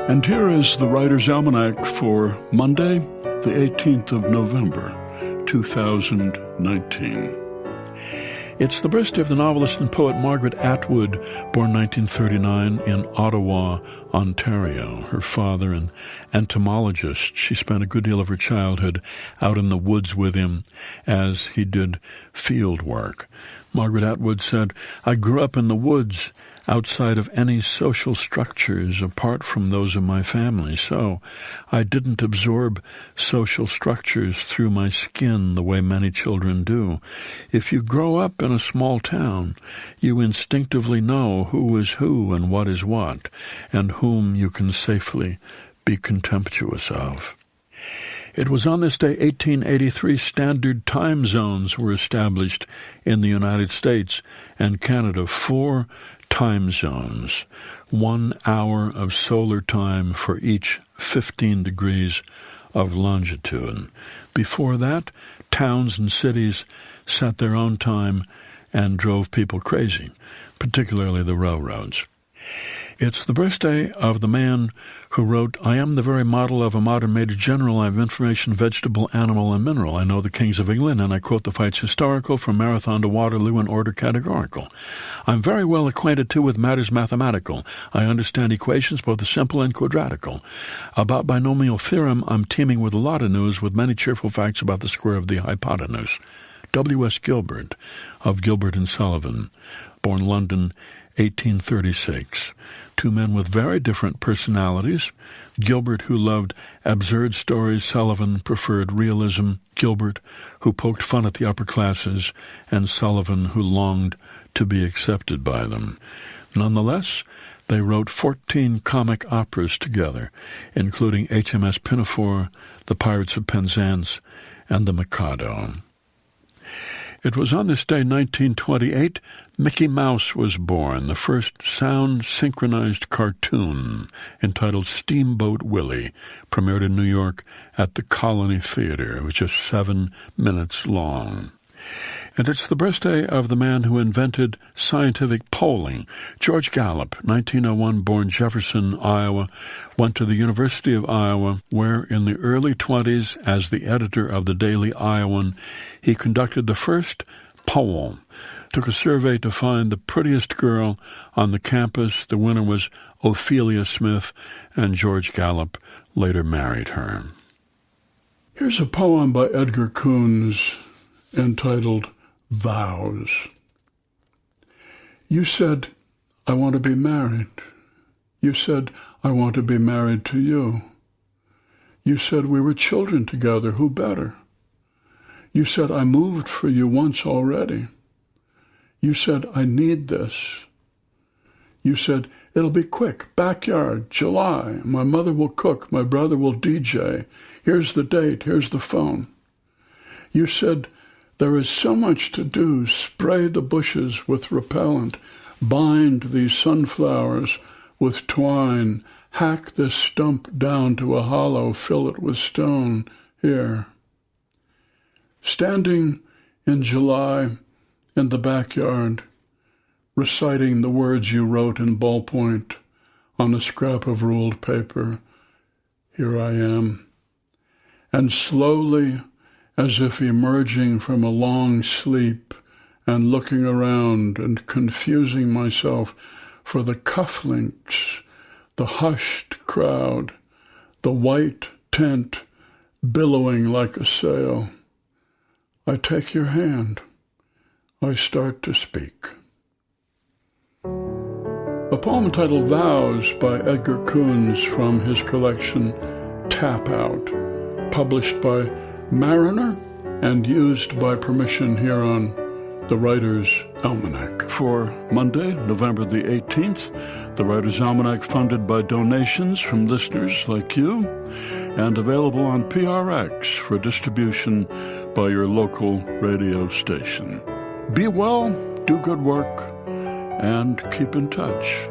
And here is the Writer's Almanac for Monday, the 18th of November, 2019. It's the birthday of the novelist and poet Margaret Atwood, born 1939 in Ottawa, Ontario. Her father, an entomologist, she spent a good deal of her childhood out in the woods with him as he did field work. Margaret Atwood said, "I grew up in the woods, outside of any social structures apart from those of my family, so I didn't absorb social structures through my skin the way many children do. If you grow up in a small town, you instinctively know who is who and what is what, and whom you can safely be contemptuous of." It was on this day, 1883, standard time zones were established in the United States and Canada. 4 time zones, 1 hour of solar time for each 15 degrees of longitude. Before that, towns and cities set their own time and drove people crazy, particularly the railroads. It's the birthday of the man who wrote, "I am the very model of a modern Major General. I have information, vegetable, animal, and mineral. I know the kings of England, and I quote the fights historical, from Marathon to Waterloo in order categorical. I'm very well acquainted, too, with matters mathematical. I understand equations, both the simple and quadratical. About binomial theorem, I'm teeming with a lot of news, with many cheerful facts about the square of the hypotenuse." W.S. Gilbert of Gilbert and Sullivan, born London, 1836. 2 men with very different personalities. Gilbert, who loved absurd stories; Sullivan preferred realism. Gilbert, who poked fun at the upper classes, and Sullivan, who longed to be accepted by them. Nonetheless, they wrote 14 comic operas together, including HMS Pinafore, The Pirates of Penzance, and The Mikado. It was on this day, 1928, Mickey Mouse was born, the first sound-synchronized cartoon entitled Steamboat Willie, premiered in New York at the Colony Theater. It was just 7 minutes long. And it's the birthday of the man who invented scientific polling. George Gallup, 1901, born Jefferson, Iowa, went to the University of Iowa, where in the early 20s, as the editor of the Daily Iowan, he conducted the first poll. Took a survey to find the prettiest girl on the campus. The winner was Ophelia Smith, and George Gallup later married her. Here's a poem by Edgar Coones entitled Vows. You said, "I want to be married." You said, "I want to be married to you." You said, "We were children together, who better?" You said, "I moved for you once already." You said, "I need this." You said, "It'll be quick, backyard, July. My mother will cook, my brother will DJ. Here's the date, here's the phone." You said, "There is so much to do. Spray the bushes with repellent. Bind these sunflowers with twine. Hack this stump down to a hollow. Fill it with stone. Here." Standing in July in the backyard, reciting the words you wrote in ballpoint on a scrap of ruled paper, here I am. And slowly, as if emerging from a long sleep and looking around and confusing myself for the cufflinks, the hushed crowd, the white tent billowing like a sail, I take your hand. I start to speak. A poem titled Vows by Edgar Coones from his collection Tap Out, published by Mariner and used by permission here on the Writer's Almanac. For Monday, November the 18th, the Writer's Almanac funded by donations from listeners like you and available on PRX for distribution by your local radio station. Be well, do good work, and keep in touch.